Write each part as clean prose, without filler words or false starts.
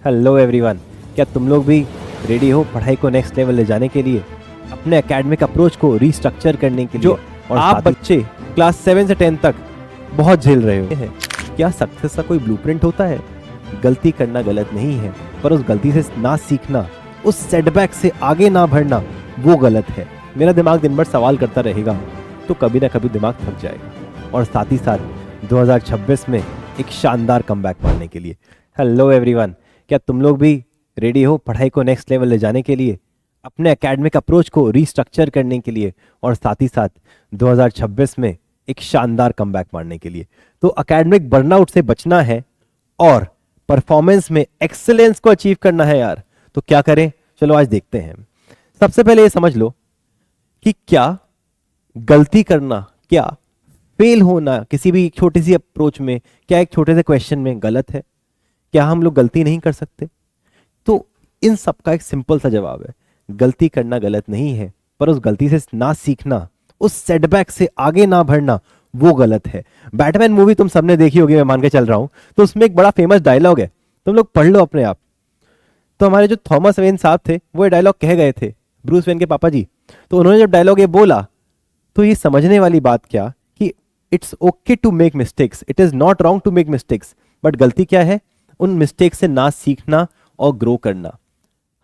Hello everyone, क्या तुम लोग भी रेडी हो पढ़ाई को नेक्स्ट लेवल ले जाने के लिए, अपने एकेडमिक अप्रोच को रीस्ट्रक्चर करने के लिए? जो और आप बच्चे क्लास 7 से 10 तक बहुत झेल रहे हो, क्या सक्सेस का कोई ब्लूप्रिंट होता है? गलती करना गलत नहीं है, पर उस गलती से ना सीखना, उस सेटबैक से आगे ना बढ़ना, वो गलत है। मेरा दिमाग दिन भर सवाल करता रहेगा तो कभी ना कभी दिमाग थक जाएगा। और साथ ही साथ 2026 में एक शानदार कमबैक मारने के लिए। हेलो एवरीवन, क्या तुम लोग भी रेडी हो पढ़ाई को नेक्स्ट लेवल ले जाने के लिए, अपने एकेडमिक अप्रोच को रीस्ट्रक्चर करने के लिए, और साथ ही साथ 2026 में एक शानदार कमबैक मारने के लिए? तो एकेडमिक बर्नआउट से बचना है और परफॉर्मेंस में एक्सेलेंस को अचीव करना है यार। तो क्या करें, चलो आज देखते हैं। सबसे पहले ये समझ लो कि क्या गलती करना, क्या फेल होना किसी भी छोटी सी अप्रोच में, क्या एक छोटे से क्वेश्चन में गलत है? क्या हम लोग गलती नहीं कर सकते? तो इन सब का एक सिंपल सा जवाब है, गलती करना गलत नहीं है, पर उस गलती से ना सीखना, उस सेटबैक से आगे ना बढ़ना, वो गलत है। बैटमैन मूवी तुम सबने देखी होगी, मैं मान के चल रहा हूं। तो उसमें एक बड़ा फेमस डायलॉग है, तुम लोग पढ़ लो अपने आप। तो हमारे जो थॉमस वेन साहब थे वो ये डायलॉग कह गए थे, ब्रूस वेन के पापा जी। तो उन्होंने जब डायलॉग ये बोला तो ये समझने वाली बात क्या कि it's okay to make mistakes, it is not wrong to make mistakes, but गलती क्या है? उन मिस्टेक से ना सीखना और ग्रो करना।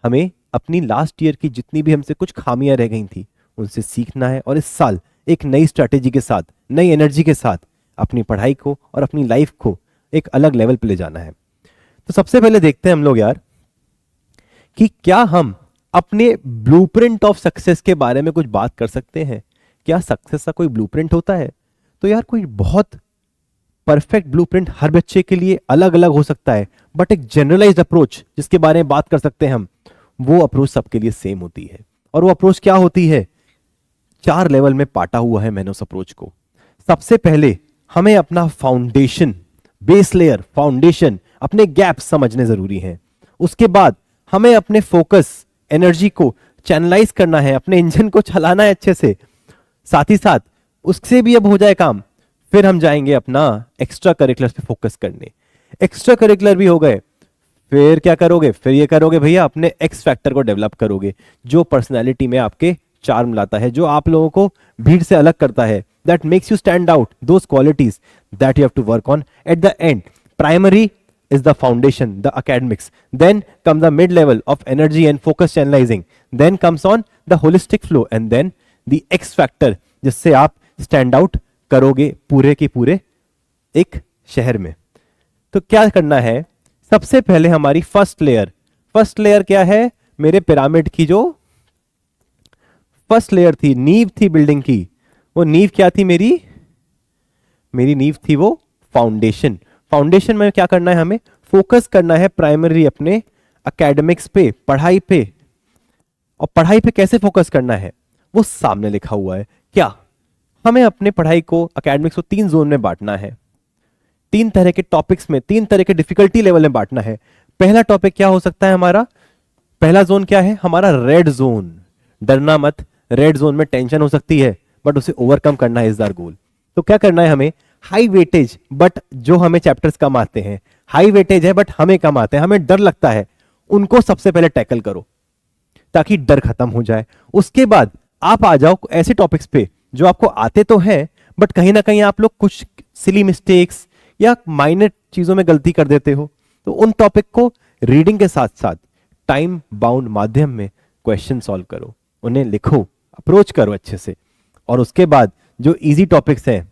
हमें अपनी लास्ट ईयर की जितनी भी हमसे कुछ खामियां रह गई थी उनसे सीखना है, और इस साल एक नई स्ट्रैटेजी के साथ, नई एनर्जी के साथ अपनी पढ़ाई को और अपनी लाइफ को एक अलग लेवल पे ले जाना है। तो सबसे पहले देखते हैं हम लोग यार कि क्या हम अपने ब्लूप्रिंट ऑफ सक्सेस के बारे में कुछ बात कर सकते हैं। क्या सक्सेस का कोई ब्लूप्रिंट होता है? तो यार कोई बहुत परफेक्ट ब्लूप्रिंट हर बच्चे के लिए अलग अलग हो सकता है, बट एक जनरलाइज्ड अप्रोच जिसके बारे में बात कर सकते हैं हम, वो अप्रोच सबके लिए सेम होती है। और वो अप्रोच क्या होती है? 4 लेवल में बांटा हुआ है मैंने उस अप्रोच को। सबसे पहले हमें अपना फाउंडेशन, बेस लेयर, फाउंडेशन, अपने गैप्स समझने जरूरी हैं। उसके बाद हमें अपने फोकस, एनर्जी को चैनलाइज करना है, अपने इंजन को चलाना है अच्छे से। साथ ही साथ उससे भी अब हो जाए काम, फिर हम जाएंगे अपना एक्स्ट्रा करिकुलर पे फोकस करने। एक्स्ट्रा करिकुलर भी हो गए, फिर क्या करोगे? फिर ये करोगे भैया, अपने एक्स फैक्टर को डेवलप करोगे, जो पर्सनैलिटी में आपके चार्म लाता है, जो आप लोगों को भीड़ से अलग करता है, that makes you stand out, those qualities that you have to work on at the end. Primary is the foundation, the academics. Then comes the mid level of energy and focus channelizing. Then comes on the holistic flow and then the X factor, जिससे आप stand out करोगे पूरे के पूरे एक शहर में। तो क्या करना है? सबसे पहले हमारी फर्स्ट लेयर क्या है? मेरे पिरामिड की जो फर्स्ट लेयर थी, नींव थी बिल्डिंग की, वो नींव क्या थी? मेरी नींव थी वो फाउंडेशन। फाउंडेशन में क्या करना है? हमें फोकस करना है प्राइमरी अपने एकेडमिक्स पे, पढ़ाई पे। और पढ़ाई पे कैसे फोकस करना है वो सामने लिखा हुआ है। क्या हमें अपने पढ़ाई को, एकेडमिक्स को 3 जोन में बांटना है, 3 तरह के टॉपिक्स में, 3 तरह के डिफिकल्टी लेवल में बांटना है। पहला टॉपिक क्या हो सकता है हमारा? पहला जोन क्या है हमारा? Red zone. डरना मत, रेड जोन में टेंशन हो सकती है, बट उसे ओवरकम करना है, इज आवर गोल। तो क्या करना है हमें? हाई वेटेज बट जो हमें चैप्टर्स कम आते हैं, हाई वेटेज है बट हमें कम आते हैं, हमें डर लगता है, उनको सबसे पहले टैकल करो ताकि डर खत्म हो जाए। उसके बाद आप आ जाओ ऐसे टॉपिक्स पे जो आपको आते तो हैं, बट कहीं ना कहीं आप लोग कुछ सिली मिस्टेक्स या माइनर चीजों में गलती कर देते हो। तो उन टॉपिक को रीडिंग के साथ साथ टाइम बाउंड माध्यम में क्वेश्चन सॉल्व करो, उन्हें लिखो, अप्रोच करो अच्छे से। और उसके बाद जो इजी टॉपिक्स हैं,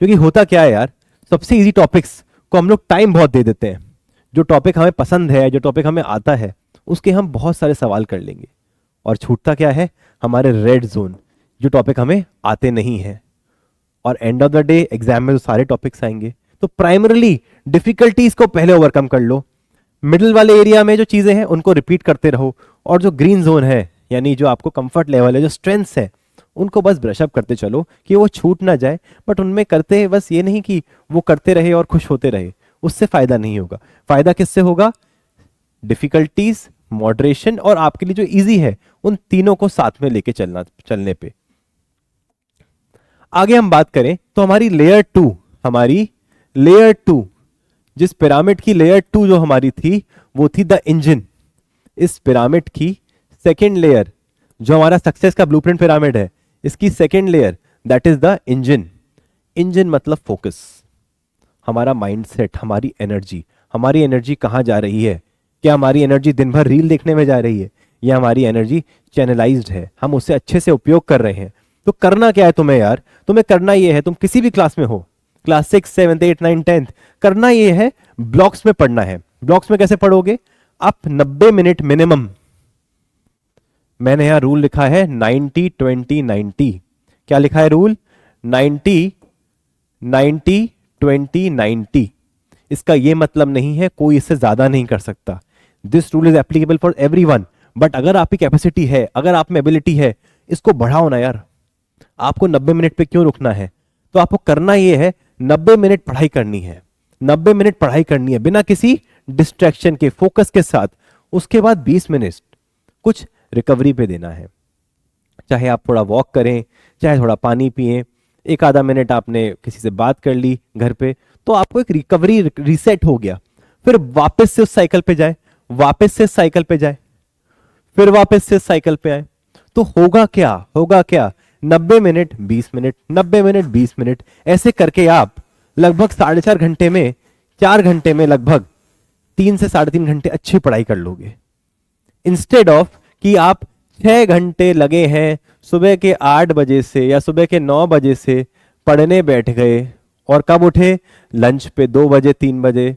क्योंकि होता क्या है यार, सबसे इजी टॉपिक्स को हम लोग टाइम बहुत दे देते हैं। जो टॉपिक हमें पसंद है, जो टॉपिक हमें आता है, उसके हम बहुत सारे सवाल कर लेंगे, और छूटता क्या है? हमारे रेड जोन, जो टॉपिक हमें आते नहीं है। और end of the day exam में जो सारे टॉपिक्स आएंगे, तो प्राइमरली डिफिकल्टीज को पहले ओवरकम कर लो, मिडिल वाले एरिया में जो चीजें हैं उनको रिपीट करते रहो, और जो ग्रीन जोन है, यानी जो आपको कंफर्ट लेवल है, जो स्ट्रेंथ्स है, उनको बस ब्रशअप करते चलो कि वो छूट ना जाए। बट उनमें करते बस ये नहीं कि वो करते रहे और खुश होते रहे, उससे फायदा नहीं होगा। फायदा किससे होगा? डिफिकल्टीज, मॉडरेशन और आपके लिए जो इजी है, उन तीनों को साथ में लेके चलने पे। आगे हम बात करें तो हमारी लेयर 2 जिस पिरामिड की लेयर 2 जो हमारी थी वो थी द इंजन। इस पिरामिड की सेकेंड लेयर जो हमारा सक्सेस का ब्लूप्रिंट पिरामिड है, इसकी second layer that is the engine. Engine मतलब फोकस, हमारा माइंडसेट, हमारी एनर्जी कहाँ जा रही है? क्या हमारी एनर्जी दिन भर रील देखने में जा रही है, या हमारी एनर्जी चैनलाइज्ड है, हम उसे अच्छे से उपयोग कर रहे हैं? तो करना क्या है तुम्हें यार? तुम्हें करना ये है, तुम किसी भी क्लास में हो, क्लास 6, 7, 8, 9, 10, करना ये है ब्लॉक्स में पढ़ना है। ब्लॉक्स में कैसे पढ़ोगे? आप 90 मिनट मिनिमम, मैंने यहां रूल लिखा है 90 20 90। क्या लिखा है रूल? 90 90 20 90। इसका यह मतलब नहीं है कोई इससे ज्यादा नहीं कर सकता। This rule is applicable for everyone. But अगर आपकी कैपेसिटी है, अगर आप में एबिलिटी है, इसको बढ़ाओ ना यार। आपको 90 मिनट पे क्यों रुकना है? तो आपको करना यह है 90 मिनट पढ़ाई करनी है, 90 मिनट पढ़ाई करनी है बिना किसी डिस्ट्रैक्शन के, फोकस के साथ। उसके बाद 20 मिनट कुछ रिकवरी पे देना है। चाहे आप थोड़ा वॉक करें, चाहे थोड़ा पानी पिए, एक आधा मिनट आपने किसी से बात कर ली घर पे, तो आपको एक रिकवरी, रीसेट हो गया। फिर वापस से उस साइकिल पे जाए, वापस से साइकिल पे जाए, फिर वापस से साइकिल पे आए। तो होगा क्या? होगा क्या? 90 मिनट 20 मिनट, 90 मिनट 20 मिनट, ऐसे करके आप लगभग 4.5 घंटे में, 4 घंटे में लगभग 3 से 3.5 घंटे अच्छी पढ़ाई कर लोगे। इंस्टेड ऑफ कि आप 6 घंटे लगे हैं सुबह के 8 बजे से या सुबह के 9 बजे से पढ़ने बैठ गए, और कब उठे? लंच पे 2 बजे 3 बजे,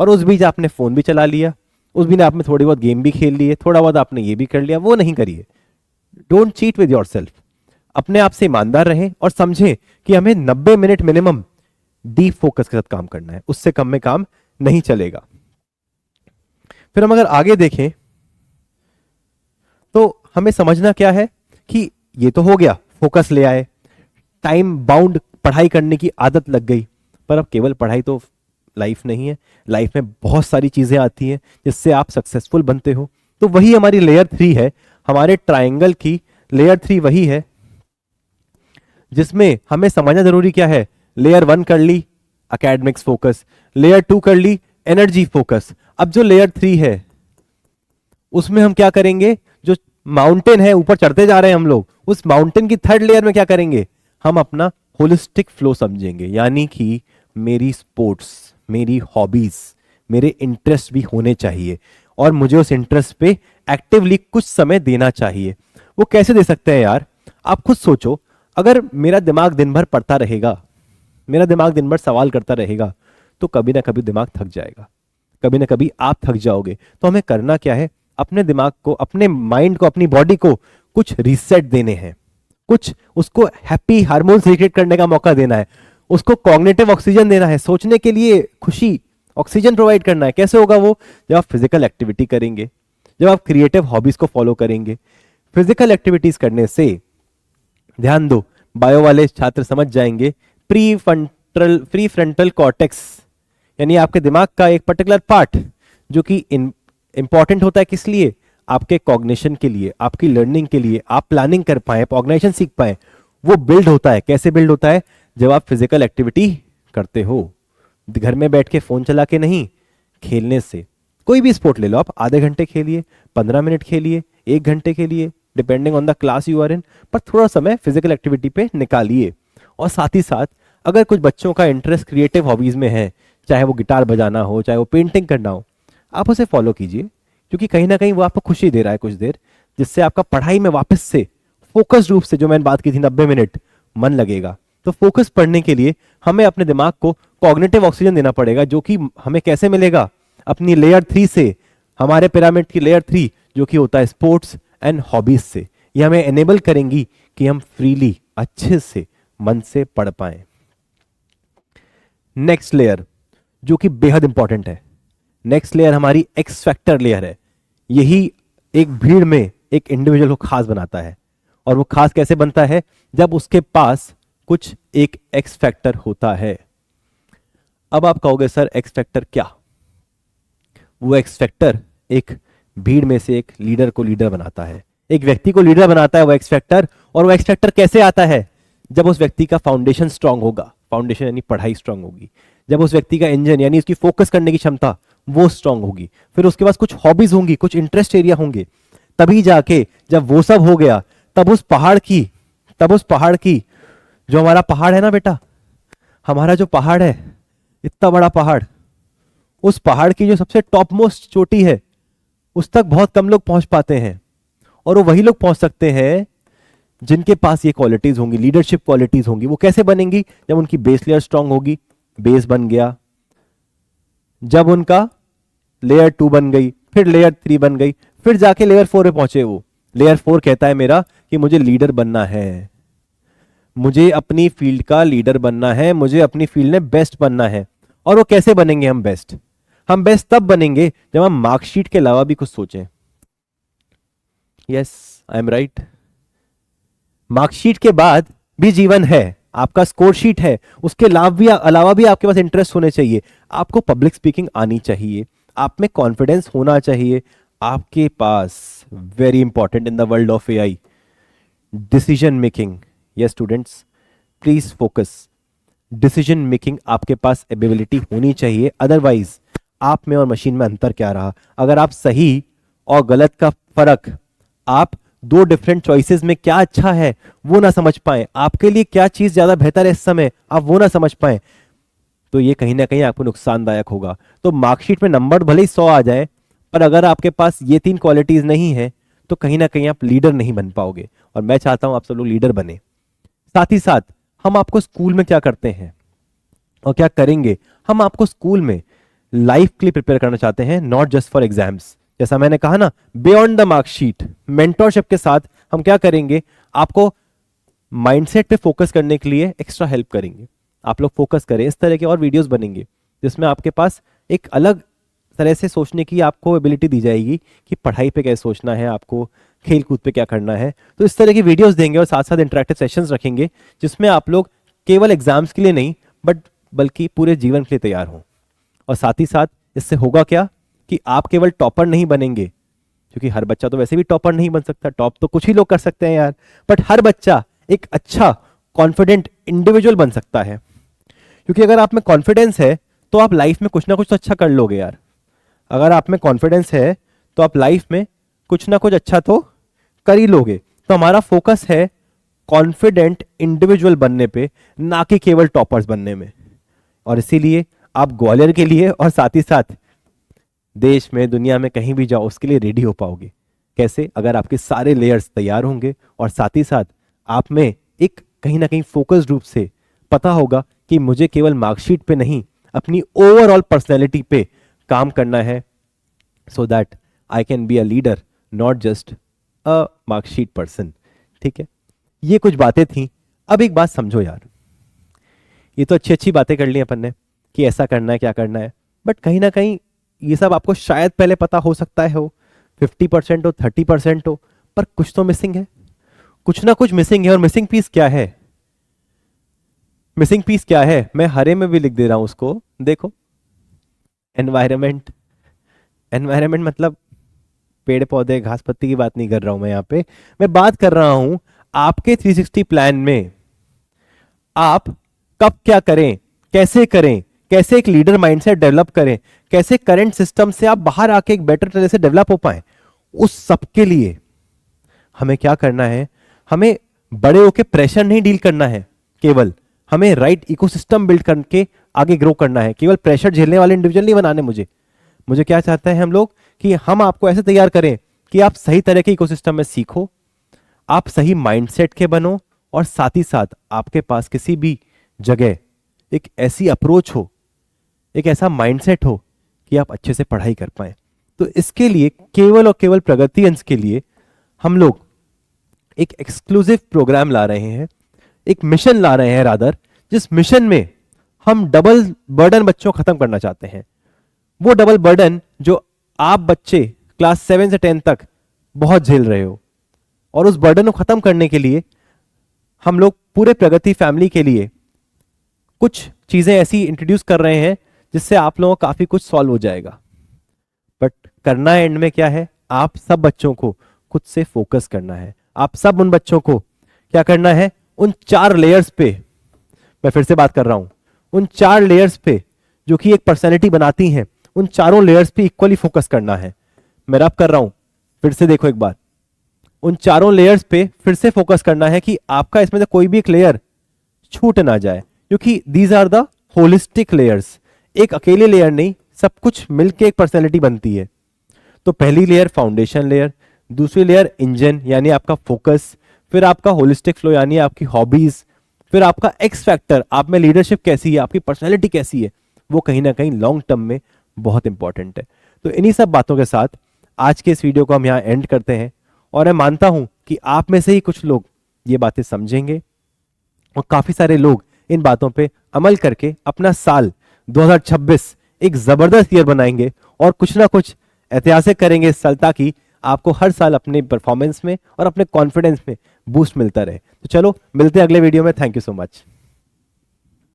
और उस बीच आपने फोन भी चला लिया, उस बीच आपने थोड़ी बहुत गेम भी खेल लिए, थोड़ा बहुत आपने ये भी कर लिया। वो नहीं करिए। Don't cheat with yourself. अपने आप से ईमानदार रहें और समझें कि हमें 90 मिनट मिनिमम डीप फोकस के साथ काम करना है, उससे कम में काम नहीं चलेगा। फिर हम अगर आगे देखें तो हमें समझना क्या है कि ये तो हो गया, फोकस ले आए, टाइम बाउंड पढ़ाई करने की आदत लग गई। पर अब केवल पढ़ाई तो लाइफ नहीं है, लाइफ में बहुत सारी चीजें आती हैं जिससे आप सक्सेसफुल बनते हो। तो वही हमारी लेयर 3 है, हमारे ट्रायंगल की लेयर 3 वही है जिसमें हमें समझना जरूरी क्या है। लेयर 1 कर ली एकेडमिक्स फोकस, लेयर 2 कर ली एनर्जी फोकस। अब जो लेयर 3 है उसमें हम क्या करेंगे? जो माउंटेन है, ऊपर चढ़ते जा रहे हैं हम लोग, उस माउंटेन की 3rd लेयर में क्या करेंगे? हम अपना होलिस्टिक फ्लो समझेंगे, यानी कि मेरी स्पोर्ट्स, मेरी हॉबीज, मेरे इंटरेस्ट भी होने चाहिए, और मुझे उस इंटरेस्ट पे एक्टिवली कुछ समय देना चाहिए। वो कैसे दे सकते हैं यार? आप खुद सोचो। अगर मेरा दिमाग दिन भर पढ़ता रहेगा, मेरा दिमाग दिन भर सवाल करता रहेगा, तो कभी ना कभी दिमाग थक जाएगा, कभी ना कभी आप थक जाओगे। तो हमें करना क्या है? अपने दिमाग को, अपने माइंड को, अपनी बॉडी को कुछ रीसेट देने हैं, कुछ उसको हैप्पी हार्मोन्स रिक्रिएट करने का मौका देना है, उसको कॉग्निटिव ऑक्सीजन देना है, सोचने के लिए खुशी ऑक्सीजन प्रोवाइड करना है। कैसे होगा वो? जब आप फिजिकल एक्टिविटी करेंगे, जब आप क्रिएटिव हॉबीज को फॉलो करेंगे। फिजिकल एक्टिविटीज करने से, ध्यान दो, बायो वाले छात्र समझ जाएंगे, प्री फ्रंटल कॉर्टेक्स, यानी आपके दिमाग का एक पर्टिकुलर पार्ट जो कि इंपॉर्टेंट होता है, किस लिए? आपके कॉग्निशन के लिए, आपकी लर्निंग के लिए, आप प्लानिंग कर पाए, ऑर्गेनाइजेशन सीख पाए, वो बिल्ड होता है। कैसे बिल्ड होता है? जब आप फिजिकल एक्टिविटी करते हो, घर में बैठ के फोन चला के नहीं, खेलने से। कोई भी स्पोर्ट ले लो आप, आधे घंटे खेलिए, 15 मिनट खेलिए, 1 घंटे खेलिए, depending on the class you are in, पर थोड़ा समय फिजिकल एक्टिविटी पे निकालिए। और साथ ही साथ अगर कुछ बच्चों का इंटरेस्ट क्रिएटिव हॉबीज में है, चाहे वो गिटार बजाना हो, चाहे वो पेंटिंग करना हो, आप उसे फॉलो कीजिए, क्योंकि कहीं ना कहीं वो आपको खुशी दे रहा है कुछ देर, जिससे आपका पढ़ाई में वापस से फोकस रूप से, जो मैंने बात की थी 90 मिनट, मन लगेगा। तो फोकस पढ़ने के लिए हमें अपने दिमाग को कॉग्निटिव ऑक्सीजन देना पड़ेगा, जो कि हमें कैसे मिलेगा? अपनी लेयर 3 से, हमारे पिरामिड की लेयर 3 जो कि होता है स्पोर्ट्स एंड हॉबीज से। ये हमें एनेबल करेंगी कि हम फ्रीली, अच्छे से, मन से पढ़ पाए। नेक्स्ट लेयर जो कि बेहद इंपॉर्टेंट है, नेक्स्ट लेयर हमारी एक्स फैक्टर लेयर है। यही एक भीड़ में एक इंडिविजुअल को खास बनाता है। और वो खास कैसे बनता है? जब उसके पास कुछ एक एक्स फैक्टर होता है। अब आप कहोगे सर एक्स फैक्टर क्या? वो एक्स फैक्टर एक भीड़ में से एक लीडर को लीडर बनाता है, एक व्यक्ति को लीडर बनाता है वो एक्स फैक्टर। और वो एक्स फैक्टर कैसे आता है? जब उस व्यक्ति का फाउंडेशन स्ट्रांग होगा, फाउंडेशन यानी पढ़ाई स्ट्रांग होगी। जब उस व्यक्ति का इंजन यानी उसकी फोकस करने की क्षमता वो स्ट्रांग होगी, फिर उसके पास कुछ हॉबीज होंगी, कुछ इंटरेस्ट एरिया होंगे, तभी जाके जब वो सब हो गया तब उस पहाड़ की जो हमारा पहाड़ है ना बेटा, हमारा जो पहाड़ है, इतना बड़ा पहाड़, उस पहाड़ की जो सबसे टॉप मोस्ट चोटी है उस तक बहुत कम लोग पहुंच पाते हैं। और वो वही लोग पहुंच सकते हैं जिनके पास ये क्वालिटीज होंगी, लीडरशिप क्वालिटीज होंगी। वो कैसे बनेंगी? जब उनकी बेस लेयर स्ट्रांग होगी, बेस बन गया, जब उनका लेयर 2 बन गई, फिर लेयर 3 बन गई, फिर जाके लेयर 4 पे पहुंचे। वो लेयर 4 कहता है मेरा कि मुझे लीडर बनना है, मुझे अपनी फील्ड का लीडर बनना है, मुझे अपनी फील्ड में बेस्ट बनना है। और वो कैसे बनेंगे हम बेस्ट? हम बेस्ट तब बनेंगे जब हम मार्कशीट के अलावा भी कुछ सोचें। Yes, I am right. Marksheet के बाद भी जीवन है, आपका स्कोर शीट है, उसके अलावा भी आपके पास इंटरेस्ट होने चाहिए। आपको पब्लिक स्पीकिंग आनी चाहिए, आप में कॉन्फिडेंस होना चाहिए, आपके पास very important in the world of AI decision making. Yes students, please focus. Decision making आपके पास एबिलिटी होनी चाहिए, अदरवाइज आप में और मशीन में अंतर क्या रहा? अगर आप सही और गलत का फर्क, आप दो डिफरेंट चॉइसेस में क्या अच्छा है वो ना समझ पाए, आपके लिए क्या चीज ज्यादा बेहतर है इस समय आप वो ना समझ पाए, तो ये कहीं ना कहीं आपको नुकसानदायक होगा। तो मार्कशीट में नंबर भले ही 100 आ जाए, पर अगर आपके पास ये 3 क्वालिटीज नहीं है तो कहीं ना कहीं आप लीडर नहीं बन पाओगे। और मैं चाहता हूं आप सब लोग लीडर बने। साथ ही साथ हम आपको स्कूल में क्या करते हैं और क्या करेंगे, हम आपको स्कूल में लाइफ के लिए प्रिपेयर करना चाहते हैं, नॉट जस्ट फॉर एग्जाम्स। जैसा मैंने कहा ना, बियॉन्ड द मार्कशीट मेंटरशिप के साथ हम क्या करेंगे, आपको माइंडसेट पे फोकस करने के लिए एक्स्ट्रा हेल्प करेंगे। आप लोग फोकस करें, इस तरह के और वीडियोस बनेंगे जिसमें आपके पास एक अलग तरह से सोचने की आपको एबिलिटी दी जाएगी कि पढ़ाई पे कैसे सोचना है, आपको खेल कूद पे क्या करना है। तो इस तरह की वीडियोस देंगे और साथ साथ इंटरेक्टिव सेशंस रखेंगे जिसमें आप लोग केवल एग्जाम्स के लिए नहीं बल्कि पूरे जीवन के लिए तैयार हों। और साथ ही साथ इससे होगा क्या कि आप केवल टॉपर नहीं बनेंगे, क्योंकि हर बच्चा तो वैसे भी टॉपर नहीं बन सकता, टॉप तो कुछ ही लोग कर सकते हैं यार, बट हर बच्चा एक अच्छा कॉन्फिडेंट इंडिविजुअल बन सकता है। क्योंकि अगर आप में कॉन्फिडेंस है तो आप लाइफ में कुछ ना कुछ तो अच्छा कर लोगे यार। अगर आप में कॉन्फिडेंस है तो आप लाइफ में कुछ ना कुछ अच्छा तो कर ही लोगे। तो हमारा फोकस है कॉन्फिडेंट इंडिविजुअल बनने पे, ना कि केवल टॉपर्स बनने में। और इसीलिए आप ग्वालियर के लिए और साथ ही साथ देश में दुनिया में कहीं भी जाओ उसके लिए रेडी हो पाओगे। कैसे? अगर आपके सारे लेयर्स तैयार होंगे और साथ ही साथ आप में एक कहीं ना कहीं फोकस्ड रूप से पता होगा कि मुझे केवल मार्कशीट पे नहीं अपनी ओवरऑल पर्सनैलिटी पे काम करना है, so that I can be a leader not just a marksheet person. ठीक है, ये कुछ बातें थी। अब एक बात समझो यार, ये तो अच्छी अच्छी बातें कर ली अपन ने कि ऐसा करना है क्या करना है, बट कहीं ना कहीं ये सब आपको शायद पहले पता हो सकता है, हो 50% हो 30% हो, पर कुछ तो मिसिंग है, कुछ ना कुछ मिसिंग है। और मिसिंग पीस क्या है? मिसिंग पीस क्या है? मैं हरे में भी लिख दे रहा हूं उसको, देखो, एनवायरमेंट। एनवायरमेंट मतलब पेड़ पौधे घास पत्ती की बात नहीं कर रहा हूं मैं यहाँ पे, मैं बात कर रहा हूं आपके 360 प्लान में आप कब क्या करें, कैसे एक लीडर माइंडसेट डेवलप करें, कैसे करंट सिस्टम से आप बाहर आके एक बेटर तरह से डेवलप हो पाए। उस सब के लिए हमें क्या करना है, हमें बड़े होके प्रेशर नहीं डील करना है, केवल हमें राइट इकोसिस्टम बिल्ड करके आगे ग्रो करना है। केवल प्रेशर झेलने वाले इंडिविजुअल नहीं बनाने मुझे क्या चाहते हैं हम लोग कि हम आपको ऐसे तैयार करें कि आप सही तरह के इकोसिस्टम में सीखो, आप सही माइंडसेट के बनो, और साथ ही साथ आपके पास किसी भी जगह एक ऐसी अप्रोच हो, एक ऐसा माइंडसेट हो कि आप अच्छे से पढ़ाई कर पाए। तो इसके लिए केवल और केवल प्रगति अंश के लिए हम लोग एक एक्सक्लूसिव प्रोग्राम ला रहे हैं, एक मिशन ला रहे हैं रादर, जिस मिशन में हम डबल बर्डन बच्चों को खत्म करना चाहते हैं। वो डबल बर्डन जो आप बच्चे क्लास 7 से 10 तक बहुत झेल रहे हो, और उस बर्डन को खत्म करने के लिए हम लोग पूरे प्रगति फैमिली के लिए कुछ चीजें ऐसी इंट्रोड्यूस कर रहे हैं जिससे आप लोगों को काफी कुछ सॉल्व हो जाएगा। बट करना एंड में क्या है, आप सब बच्चों को खुद से फोकस करना है। आप सब उन बच्चों को क्या करना है, उन 4 लेयर्स पे, मैं फिर से बात कर रहा हूं, उन 4 लेयर्स पे जो कि एक पर्सनैलिटी बनाती हैं, उन चारों लेयर्स पे इक्वली फोकस करना है। मैं रब कर रहा हूं, फिर से देखो एक बार, उन चारों लेयर्स पे फिर से फोकस करना है कि आपका इसमें से कोई भी एक लेयर छूट ना जाए, क्योंकि these are the holistic layers. एक अकेले लेयर नहीं, सब कुछ मिलके एक पर्सनैलिटी बनती है। तो पहली लेयर फाउंडेशन लेयर, दूसरी लेयर इंजन यानी आपका फोकस, फिर आपका होलिस्टिक फ्लो यानी आपकी हॉबीज, फिर आपका एक्स फैक्टर, आप में लीडरशिप कैसी है, आपकी पर्सनैलिटी कैसी है, वो कहीं ना कहीं लॉन्ग टर्म में बहुत इंपॉर्टेंट है। तो इन्हीं सब बातों के साथ आज के इस वीडियो को हम यहाँ एंड करते हैं, और मैं मानता हूं कि आप में से ही कुछ लोग ये बातें समझेंगे और काफी सारे लोग इन बातों पे अमल करके अपना साल 2026 एक जबरदस्त ईयर बनाएंगे और कुछ ना कुछ ऐतिहासिक करेंगे इस साल, ताकि आपको हर साल अपने परफॉर्मेंस में और अपने कॉन्फिडेंस में बूस्ट मिलता रहे। तो चलो मिलते हैं अगले वीडियो में। Thank you so much.